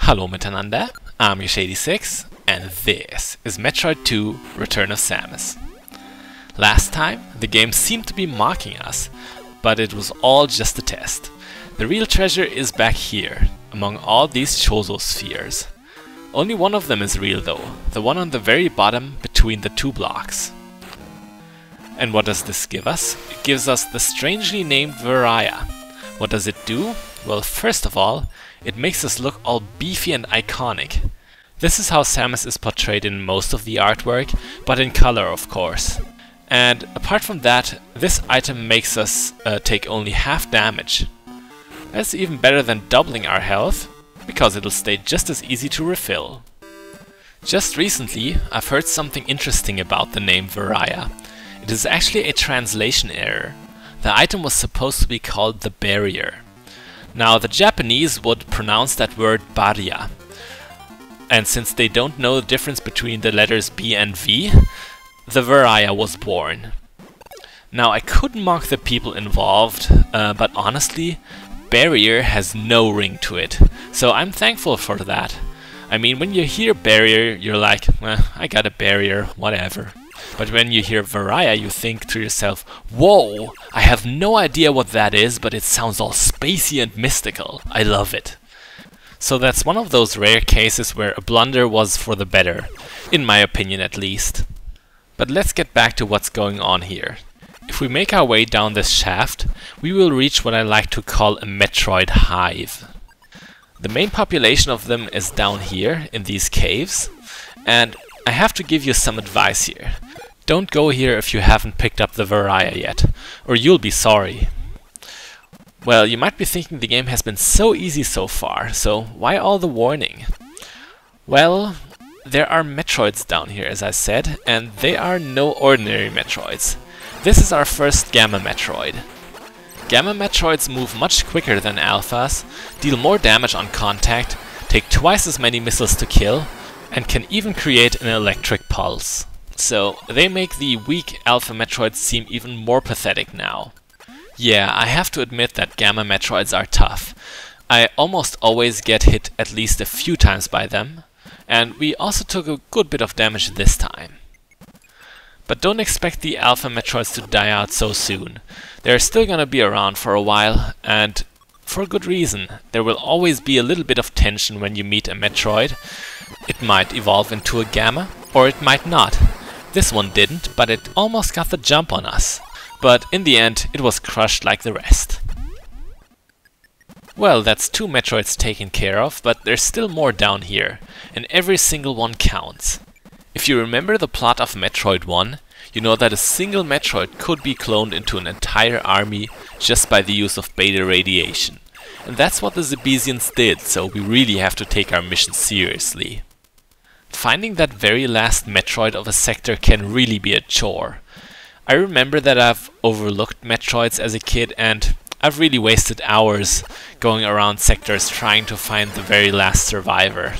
Hallo miteinander, I'm Yosh86, and this is Metroid II Return of Samus. Last time, the game seemed to be mocking us, but it was all just a test. The real treasure is back here, among all these Chozo spheres. Only one of them is real though, the one on the very bottom between the two blocks. And what does this give us? It gives us the strangely named varia. What does it do? Well, first of all, it makes us look all beefy and iconic. This is how Samus is portrayed in most of the artwork, but in color of course. And apart from that, this item makes us take only half damage. That's even better than doubling our health, because it'll stay just as easy to refill. Just recently, I've heard something interesting about the name varia. It is actually a translation error. The item was supposed to be called the barrier. Now, the Japanese would pronounce that word varia. And since they don't know the difference between the letters B and V, the varia was born. Now, I could mock the people involved, but honestly, barrier has no ring to it. So I'm thankful for that. I mean, when you hear barrier, you're like, I got a barrier, whatever. But when you hear varia, you think to yourself, whoa, I have no idea what that is, but it sounds all spacey and mystical. I love it. So that's one of those rare cases where a blunder was for the better, in my opinion at least. But let's get back to what's going on here. If we make our way down this shaft, we will reach what I like to call a Metroid hive. The main population of them is down here, in these caves, and I have to give you some advice here. Don't go here if you haven't picked up the varia yet, or you'll be sorry. Well, you might be thinking the game has been so easy so far, so why all the warning? Well, there are Metroids down here, as I said, and they are no ordinary Metroids. This is our first Gamma Metroid. Gamma Metroids move much quicker than Alphas, deal more damage on contact, take twice as many missiles to kill, and can even create an electric pulse. So they make the weak Alpha Metroids seem even more pathetic now. Yeah, I have to admit that Gamma Metroids are tough. I almost always get hit at least a few times by them, and we also took a good bit of damage this time. But don't expect the Alpha Metroids to die out so soon. They're still gonna be around for a while, and for a good reason. There will always be a little bit of tension when you meet a Metroid. It might evolve into a Gamma, or it might not. This one didn't, but it almost got the jump on us. But in the end, it was crushed like the rest. Well, that's 2 Metroids taken care of, but there's still more down here, and every single one counts. If you remember the plot of Metroid 1, you know that a single Metroid could be cloned into an entire army just by the use of beta radiation. And that's what the Zebesians did, so we really have to take our mission seriously. Finding that very last Metroid of a sector can really be a chore. I remember that I've overlooked Metroids as a kid, and I've really wasted hours going around sectors trying to find the very last survivor.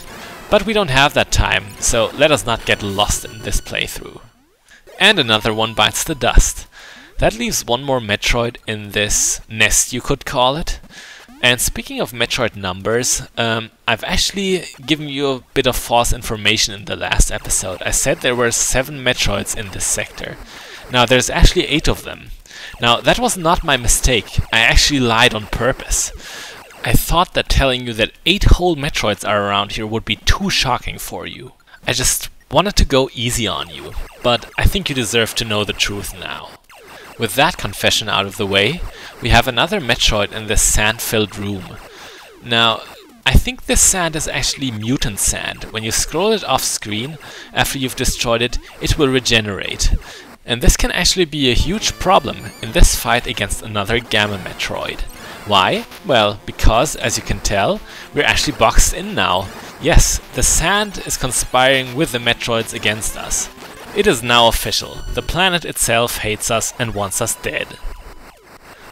But we don't have that time, so let us not get lost in this playthrough. And another one bites the dust. That leaves one more Metroid in this nest, you could call it. And speaking of Metroid numbers, I've actually given you a bit of false information in the last episode. I said there were 7 Metroids in this sector. Now there's actually 8 of them. Now that was not my mistake, I actually lied on purpose. I thought that telling you that 8 whole Metroids are around here would be too shocking for you. I just wanted to go easy on you, but I think you deserve to know the truth now. With that confession out of the way, we have another Metroid in this sand-filled room. Now, I think this sand is actually mutant sand. When you scroll it off screen, after you've destroyed it, it will regenerate. And this can actually be a huge problem in this fight against another Gamma Metroid. Why? Well, because, as you can tell, we're actually boxed in now. Yes, the sand is conspiring with the Metroids against us. It is now official. The planet itself hates us and wants us dead.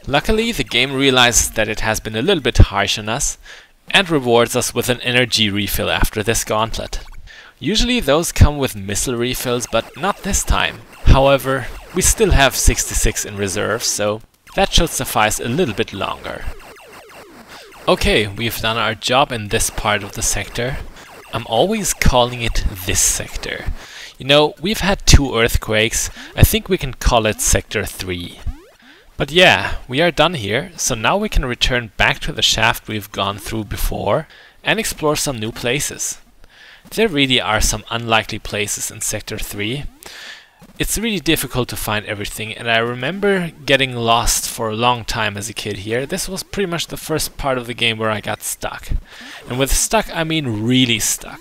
Luckily, the game realizes that it has been a little bit harsh on us and rewards us with an energy refill after this gauntlet. Usually those come with missile refills, but not this time. However, we still have 66 in reserve, so that should suffice a little bit longer. Okay, we've done our job in this part of the sector. I'm always calling it this sector. You know, we've had 2 earthquakes, I think we can call it Sector 3. But yeah, we are done here, so now we can return back to the shaft we've gone through before and explore some new places. There really are some unlikely places in Sector 3. It's really difficult to find everything, and I remember getting lost for a long time as a kid here. This was pretty much the first part of the game where I got stuck. And with stuck, I mean really stuck.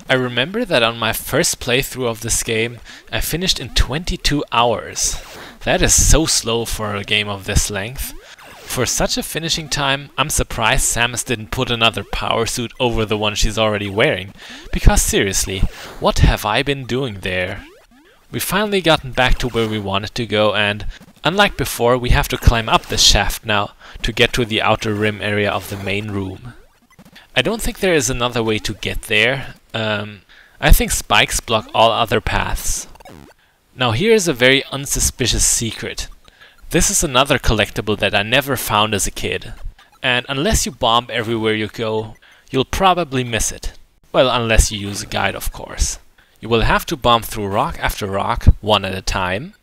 I remember that on my first playthrough of this game, I finished in 22 hours. That is so slow for a game of this length. For such a finishing time, I'm surprised Samus didn't put another power suit over the one she's already wearing. Because seriously, what have I been doing there? We've finally gotten back to where we wanted to go, and unlike before, we have to climb up this shaft now to get to the outer rim area of the main room. I don't think there is another way to get there. I think spikes block all other paths. Now here is a very unsuspicious secret. This is another collectible that I never found as a kid. And unless you bomb everywhere you go, you'll probably miss it. Well, unless you use a guide, of course. You will have to bomb through rock after rock, one at a time.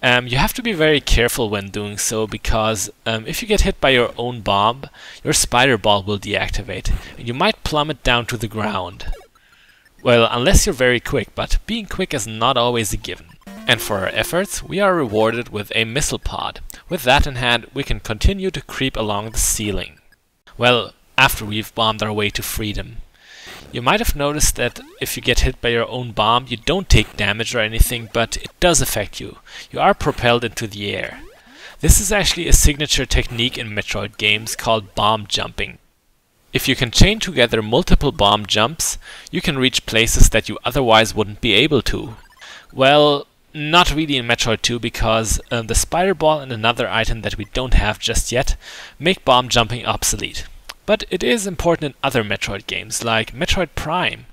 You have to be very careful when doing so, because if you get hit by your own bomb, your spider ball will deactivate, and you might plummet down to the ground. Well, unless you're very quick, but being quick is not always a given. And for our efforts, we are rewarded with a missile pod. With that in hand, we can continue to creep along the ceiling. Well, after we've bombed our way to freedom. You might have noticed that if you get hit by your own bomb, you don't take damage or anything, but it does affect you. You are propelled into the air. This is actually a signature technique in Metroid games called bomb jumping. If you can chain together multiple bomb jumps, you can reach places that you otherwise wouldn't be able to. Well, not really in Metroid 2, because the spider ball and another item that we don't have just yet make bomb jumping obsolete. But it is important in other Metroid games, like Metroid Prime.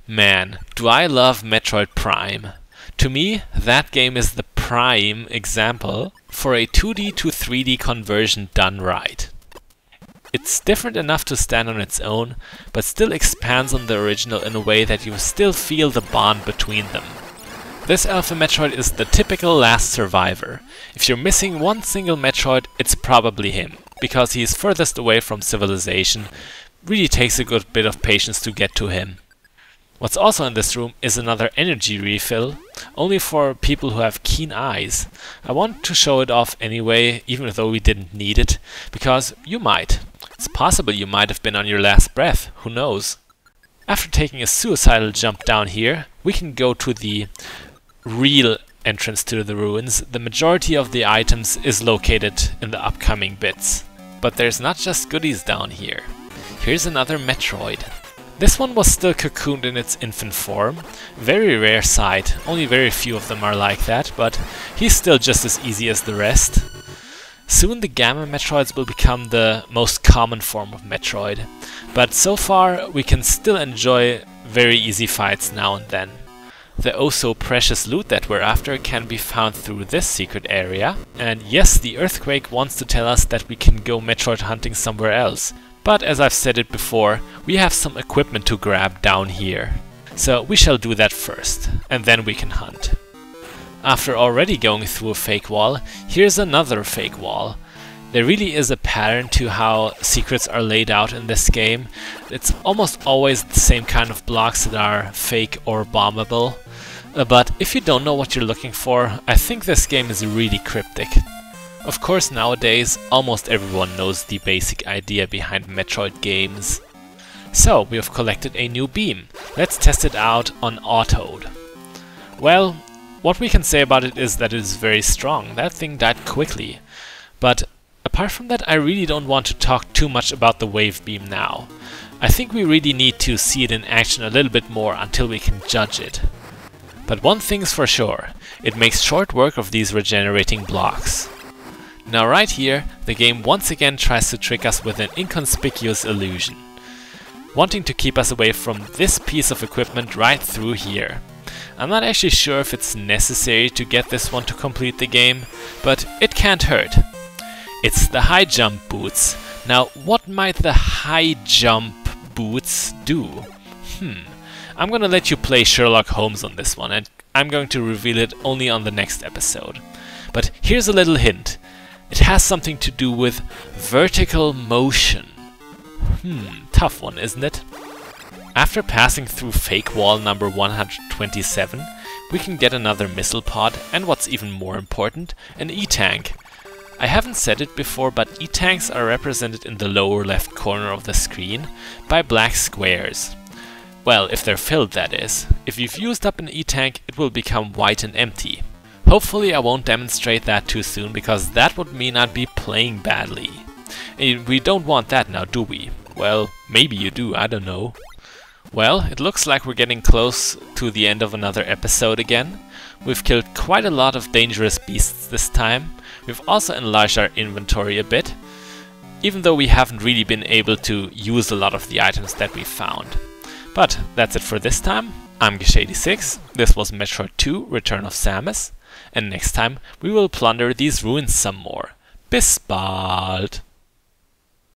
Man, do I love Metroid Prime. To me, that game is the prime example for a 2D to 3D conversion done right. It's different enough to stand on its own, but still expands on the original in a way that you still feel the bond between them. This Alpha Metroid is the typical last survivor. If you're missing one single Metroid, it's probably him, because he is furthest away from civilization. Really takes a good bit of patience to get to him. What's also in this room is another energy refill, only for people who have keen eyes. I want to show it off anyway, even though we didn't need it, because you might. It's possible you might have been on your last breath, who knows. After taking a suicidal jump down here, we can go to the real entrance to the ruins. The majority of the items is located in the upcoming bits. But there's not just goodies down here. Here's another Metroid. This one was still cocooned in its infant form. Very rare sight, only very few of them are like that, but he's still just as easy as the rest. Soon the Gamma Metroids will become the most common form of Metroid, but so far we can still enjoy very easy fights now and then. The oh so precious loot that we're after can be found through this secret area, and yes, the earthquake wants to tell us that we can go Metroid hunting somewhere else, but as I've said it before, we have some equipment to grab down here. So we shall do that first, and then we can hunt. After already going through a fake wall, here's another fake wall. There really is a pattern to how secrets are laid out in this game. It's almost always the same kind of blocks that are fake or bombable. But if you don't know what you're looking for, I think this game is really cryptic. Of course, nowadays, almost everyone knows the basic idea behind Metroid games. So, we have collected a new beam. Let's test it out on Autoed. Well, what we can say about it is that it is very strong. That thing died quickly. But apart from that, I really don't want to talk too much about the wave beam now. I think we really need to see it in action a little bit more until we can judge it. But one thing's for sure, it makes short work of these regenerating blocks. Now right here, the game once again tries to trick us with an inconspicuous illusion, wanting to keep us away from this piece of equipment right through here. I'm not actually sure if it's necessary to get this one to complete the game, but it can't hurt. It's the high jump boots, Now, what might the high jump boots do? I'm gonna let you play Sherlock Holmes on this one, and I'm going to reveal it only on the next episode. But here's a little hint. It has something to do with vertical motion. Tough one, isn't it? After passing through fake wall number 127, we can get another missile pod, and what's even more important, an E-tank. I haven't said it before, but E-tanks are represented in the lower left corner of the screen by black squares. Well, if they're filled, that is. If you've used up an E-tank, it will become white and empty. Hopefully I won't demonstrate that too soon, because that would mean I'd be playing badly. And we don't want that now, do we? Well, maybe you do, I don't know. Well, it looks like we're getting close to the end of another episode again. We've killed quite a lot of dangerous beasts this time. We've also enlarged our inventory a bit, even though we haven't really been able to use a lot of the items that we found. But that's it for this time. I'm Gish86, this was Metroid II Return of Samus, and next time we will plunder these ruins some more. Bis bald!